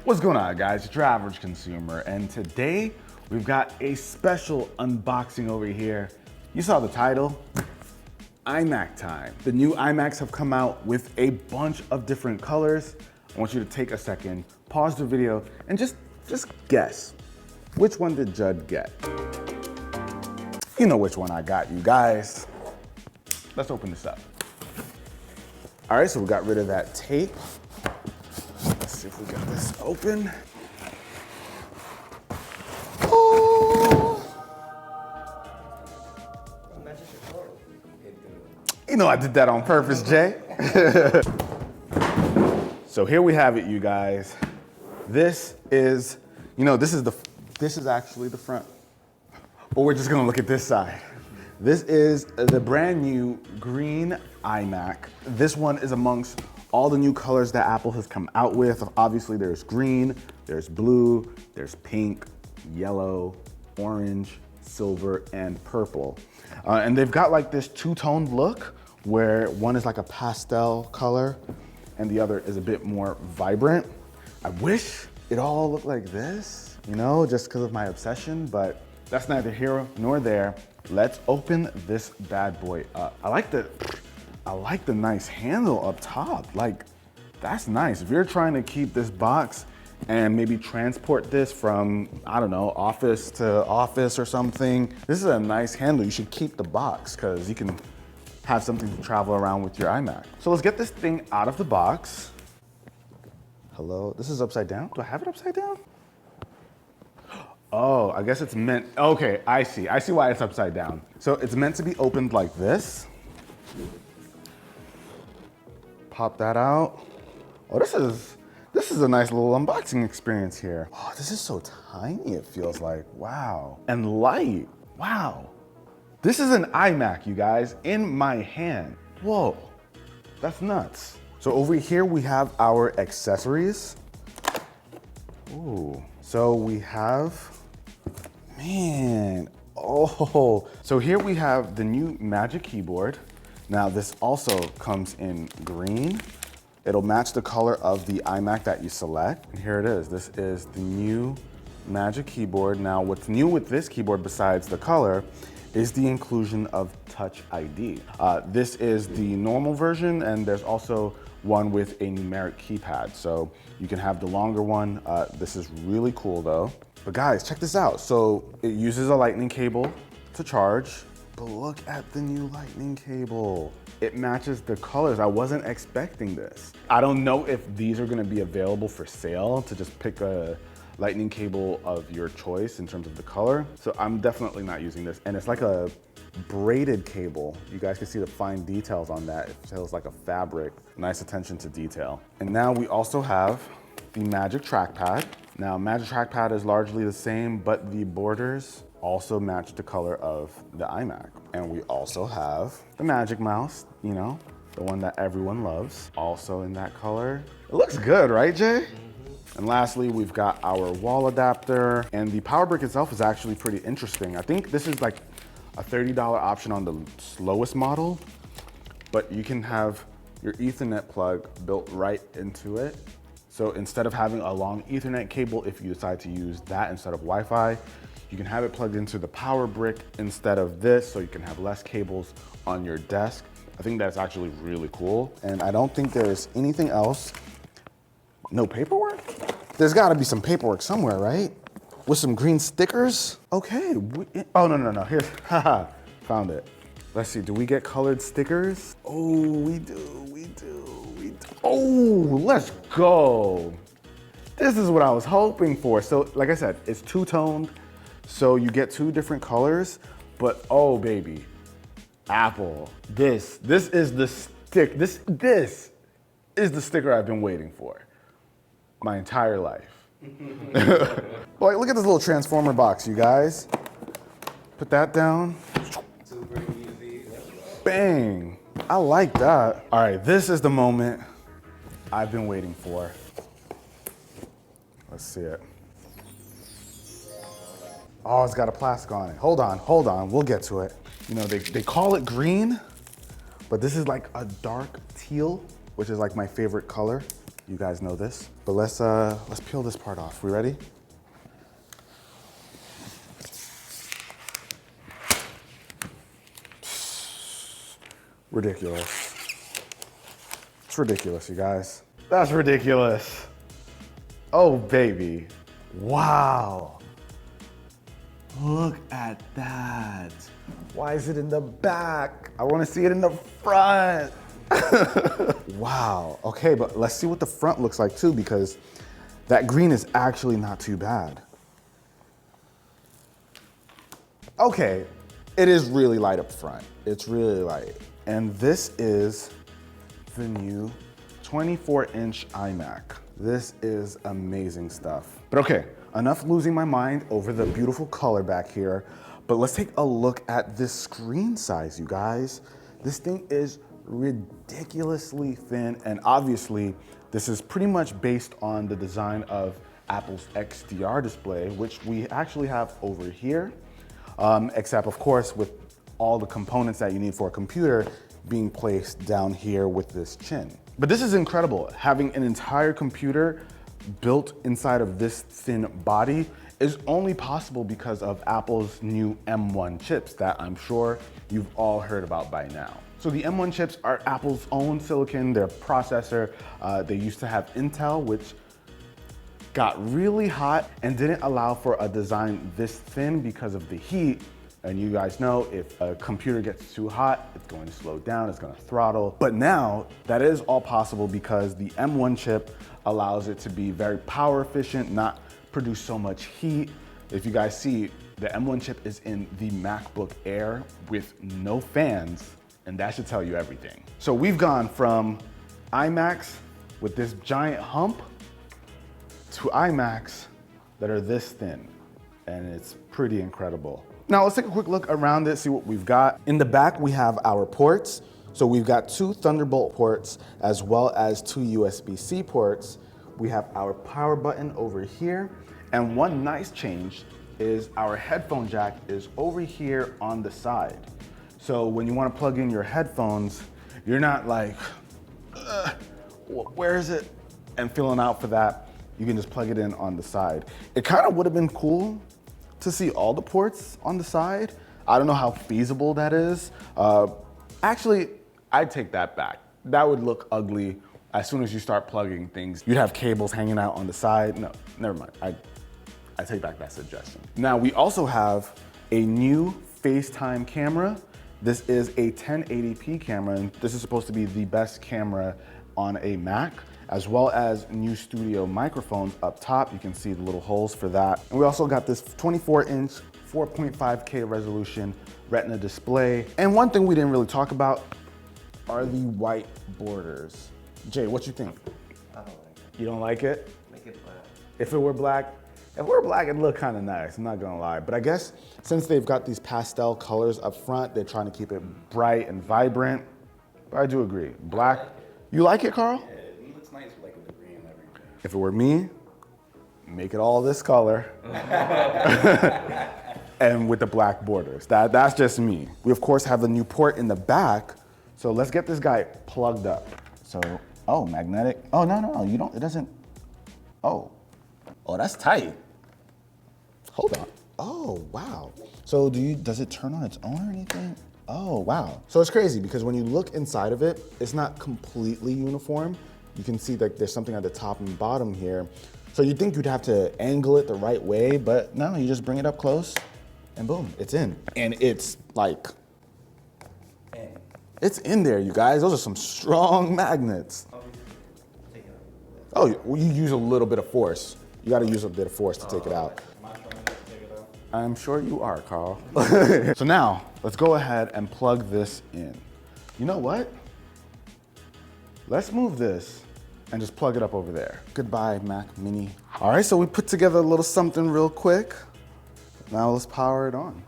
What's going on, guys? It's your average consumer, and today we've got a special unboxing over here. You saw the title, iMac time. The new iMacs have come out with a bunch of different colors. I want you to take a second, pause the video, and just guess, which one did Judd get? You know which one I got, you guys. Let's open this up. All right, so we got rid of that tape. Let's see if we got this open. Oh. You know I did that on purpose, Jay. So here we have it, you guys. This is, this is actually the front. But we're just gonna look at this side. This is the brand new green iMac. This one is amongst all the new colors that Apple has come out with. Obviously there's green, there's blue, there's pink, yellow, orange, silver, and purple. And they've got like this two-toned look where one is like a pastel color and the other is a bit more vibrant. I wish it all looked like this, just because of my obsession, but that's neither here nor there. Let's open this bad boy up. I like the nice handle up top. Like, that's nice. If you're trying to keep this box and maybe transport this from, I don't know, office to office or something, this is a nice handle. You should keep the box because you can have something to travel around with your iMac. So let's get this thing out of the box. Hello, this is upside down? Do I have it upside down? Oh, I guess it's meant, okay, I see why it's upside down. So it's meant to be opened like this. Pop that out. Oh, this is a nice little unboxing experience here. Oh, this is so tiny, it feels like, wow. And light, wow. This is an iMac, you guys, in my hand. Whoa, that's nuts. So over here we have our accessories. Ooh, so we have, so here we have the new Magic Keyboard. Now this also comes in green. It'll match the color of the iMac that you select. And here it is. This is the new Magic Keyboard. Now what's new with this keyboard besides the color is the inclusion of Touch ID. This is the normal version, and there's also one with a numeric keypad. So you can have the longer one. This is really cool though. But guys, check this out. So it uses a lightning cable to charge, but look at the new lightning cable. It matches the colors. I wasn't expecting this. I don't know if these are gonna be available for sale to just pick a lightning cable of your choice in terms of the color. So I'm definitely not using this. And it's like a braided cable. You guys can see the fine details on that. It feels like a fabric. Nice attention to detail. And now we also have the Magic Trackpad. Now, Magic Trackpad is largely the same, but the borders also match the color of the iMac. And we also have the Magic Mouse, the one that everyone loves, also in that color. It looks good, right, Jay? And lastly, we've got our wall adapter, and the power brick itself is actually pretty interesting. I think this is like a $30 option on the slowest model, but you can have your Ethernet plug built right into it. So instead of having a long Ethernet cable, if you decide to use that instead of Wi-Fi, you can have it plugged into the power brick instead of this, so you can have less cables on your desk. I think that's actually really cool. And I don't think there's anything else. No paperwork? There's gotta be some paperwork somewhere, right? With some green stickers? Okay, oh, no, here's, haha, found it. Let's see, do we get colored stickers? Oh, we do. Oh, let's go. This is what I was hoping for. So, like I said, it's two-toned, so you get two different colors, but oh, baby, Apple, this is the this is the sticker I've been waiting for my entire life. Like, look at this little transformer box, you guys. Put that down. Super easy. Bang. I like that. All right, this is the moment I've been waiting for. Let's see it. Oh, it's got a plastic on it. Hold on, we'll get to it. They call it green, but this is like a dark teal, which is like my favorite color. You guys know this. But let's peel this part off. We ready? Ridiculous. It's ridiculous, you guys. That's ridiculous. Oh, baby. Wow. Look at that. Why is it in the back? I want to see it in the front. Wow. Okay, but let's see what the front looks like too, because that green is actually not too bad. Okay, it is really light up front. It's really light. And this is the new 24-inch iMac. This is amazing stuff. But okay, enough losing my mind over the beautiful color back here, but let's take a look at this screen size, you guys. This thing is ridiculously thin, and obviously this is pretty much based on the design of Apple's XDR display, which we actually have over here, except of course with all the components that you need for a computer being placed down here with this chin. But this is incredible. Having an entire computer built inside of this thin body is only possible because of Apple's new M1 chips that I'm sure you've all heard about by now. So the M1 chips are Apple's own silicon, their processor. They used to have Intel, which got really hot and didn't allow for a design this thin because of the heat. And you guys know if a computer gets too hot, it's going to slow down, it's going to throttle. But now that is all possible because the M1 chip allows it to be very power efficient, not produce so much heat. If you guys see, the M1 chip is in the MacBook Air with no fans, and that should tell you everything. So we've gone from iMacs with this giant hump to iMacs that are this thin, and it's pretty incredible. Now let's take a quick look around it, see what we've got. In the back, we have our ports. So we've got 2 Thunderbolt ports as well as 2 USB-C ports. We have our power button over here. And one nice change is our headphone jack is over here on the side. So when you want to plug in your headphones, you're not like, where is it? And filling out for that. You can just plug it in on the side. It kind of would have been cool to see all the ports on the side. I don't know how feasible that is. Actually, I'd take that back. That would look ugly as soon as you start plugging things. You'd have cables hanging out on the side. No, never mind. I take back that suggestion. Now, we also have a new FaceTime camera. This is a 1080p camera, and this is supposed to be the best camera on a Mac, as well as new studio microphones up top. You can see the little holes for that. And we also got this 24-inch, 4.5K resolution Retina display. And one thing we didn't really talk about are the white borders. Jay, what you think? I don't like it. You don't like it? Make it black. If it were black, it'd look kind of nice, I'm not gonna lie. But I guess since they've got these pastel colors up front, they're trying to keep it bright and vibrant. But I do agree, black. You like it, Carl? Yeah, it looks nice like with the green and everything. If it were me, make it all this color. And with the black borders. That's just me. We of course have the new port in the back. So let's get this guy plugged up. So, oh, magnetic. Oh, no, you don't, it doesn't. Oh, that's tight. Hold on. Oh, wow. So does it turn on its own or anything? Oh, wow. So it's crazy because when you look inside of it, it's not completely uniform. You can see that there's something at the top and bottom here. So you'd think you'd have to angle it the right way, but no, you just bring it up close and boom, it's in. And it's like, it's in there, you guys. Those are some strong magnets. Oh, you use a little bit of force. You gotta use a bit of force to take it out. Am I trying to take it out? I'm sure you are, Carl. So now, let's go ahead and plug this in. You know what? Let's move this and just plug it up over there. Goodbye, Mac Mini. All right, so we put together a little something real quick. Now let's power it on.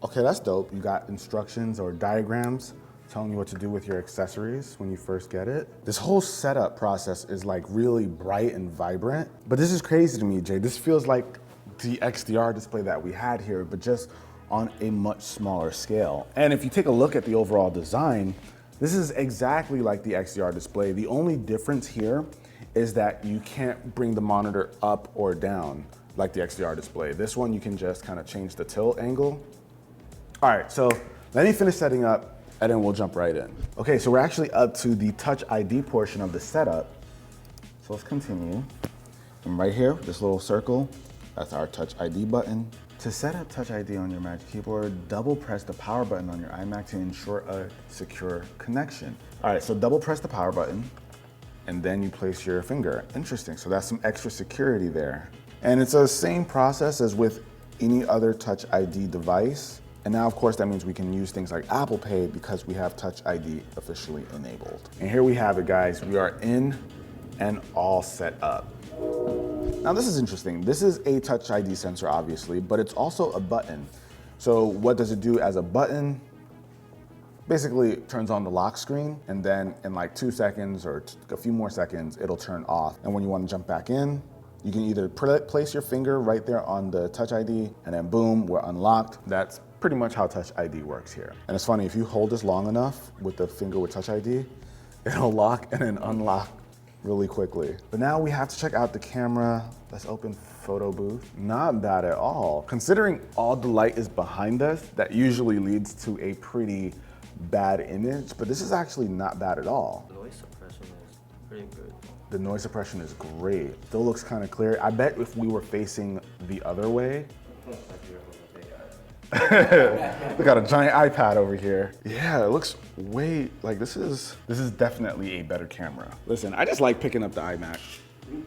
Okay, that's dope. You got instructions or diagrams telling you what to do with your accessories when you first get it. This whole setup process is like really bright and vibrant, but this is crazy to me, Jay. This feels like the XDR display that we had here, but just on a much smaller scale. And if you take a look at the overall design, this is exactly like the XDR display. The only difference here is that you can't bring the monitor up or down like the XDR display. This one, you can just kind of change the tilt angle. All right, so let me finish setting up and then we'll jump right in. Okay, so we're actually up to the Touch ID portion of the setup. So let's continue. And right here, this little circle, that's our Touch ID button. To set up Touch ID on your Magic Keyboard, double press the power button on your iMac to ensure a secure connection. All right, so double press the power button and then you place your finger. Interesting, so that's some extra security there. And it's the same process as with any other Touch ID device. And now, of course, that means we can use things like Apple Pay because we have Touch ID officially enabled. And here we have it, guys. We are in and all set up. Now, this is interesting. This is a Touch ID sensor, obviously, but it's also a button. So what does it do as a button? Basically, it turns on the lock screen, and then in like 2 seconds or a few more seconds, it'll turn off. And when you want to jump back in, you can either place your finger right there on the Touch ID, and then boom, we're unlocked. That's pretty much how Touch ID works here. And it's funny, if you hold this long enough with the finger with Touch ID, it'll lock and then unlock really quickly. But now we have to check out the camera. Let's open photo booth. Not bad at all. Considering all the light is behind us, that usually leads to a pretty bad image, but this is actually not bad at all. The noise suppression is pretty good. The noise suppression is great. Still looks kind of clear. I bet if we were facing the other way, we got a giant iPad over here. Yeah, it looks way, like this is definitely a better camera. Listen, I just like picking up the iMac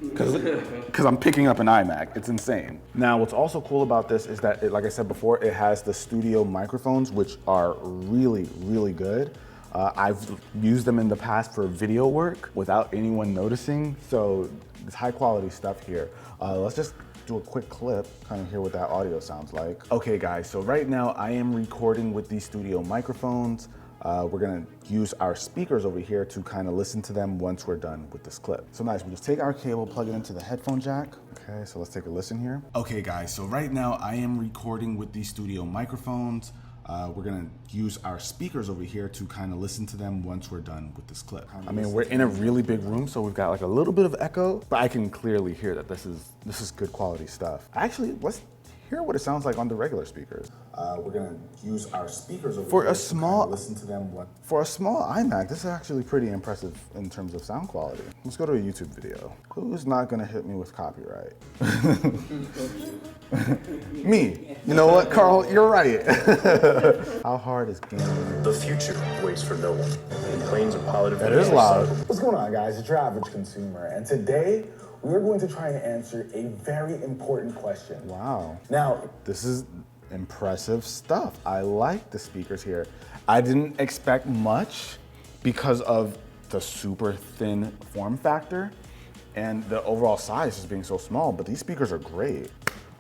because I'm picking up an iMac. It's insane. Now, what's also cool about this is that, like I said before, it has the studio microphones, which are really, really good. I've used them in the past for video work without anyone noticing. So it's high quality stuff here. Let's just do a quick clip, kind of hear what that audio sounds like. Okay guys, so right now I am recording with these studio microphones. We're gonna use our speakers over here to kind of listen to them once we're done with this clip. So nice, we just take our cable, plug it into the headphone jack. Okay, so let's take a listen here. Okay guys, so right now I am recording with these studio microphones. We're gonna use our speakers over here to kind of listen to them once we're done with this clip. I mean, we're in a really big room, so we've got like a little bit of echo, but I can clearly hear that this is good quality stuff. Actually, let's hear what it sounds like on the regular speakers. We're gonna use our speakers over here to kind of listen to them. For a small iMac, this is actually pretty impressive in terms of sound quality. Let's go to a YouTube video. Who's not gonna hit me with copyright? Me. You know what, Carl? You're right. How hard is gaming? The future waits for no one. And planes are piloted from It is loud. What's going on, guys? It's your average consumer, and today we're going to try and answer a very important question. Wow. Now, This is impressive stuff. I like the speakers here. I didn't expect much because of the super thin form factor and the overall size just being so small, but these speakers are great.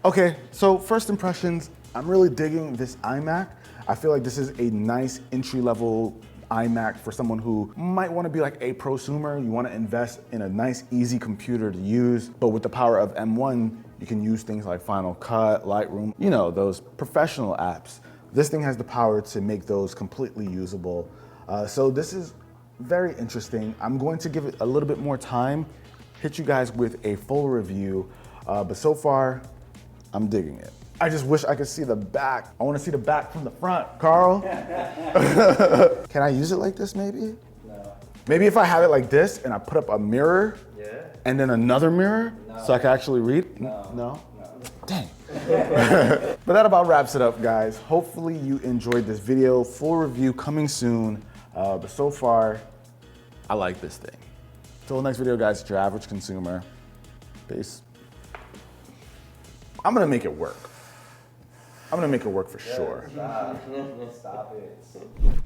Okay, so first impressions, I'm really digging this iMac. I feel like this is a nice entry-level iMac for someone who might want to be like a prosumer. You want to invest in a nice, easy computer to use, but with the power of M1, you can use things like Final Cut, Lightroom, you know, those professional apps. This thing has the power to make those completely usable. So this is very interesting. I'm going to give it a little bit more time, hit you guys with a full review, but so far, I'm digging it. I just wish I could see the back. I want to see the back from the front. Carl? Can I use it like this maybe? No. Maybe if I have it like this and I put up a mirror Yeah? and then another mirror so I can actually read? No. No? Dang. But that about wraps it up, guys. Hopefully you enjoyed this video. Full review coming soon. But so far, I like this thing. Till the next video, guys, it's your average consumer. Peace. I'm gonna make it work. I'm gonna make it work for sure. Stop it.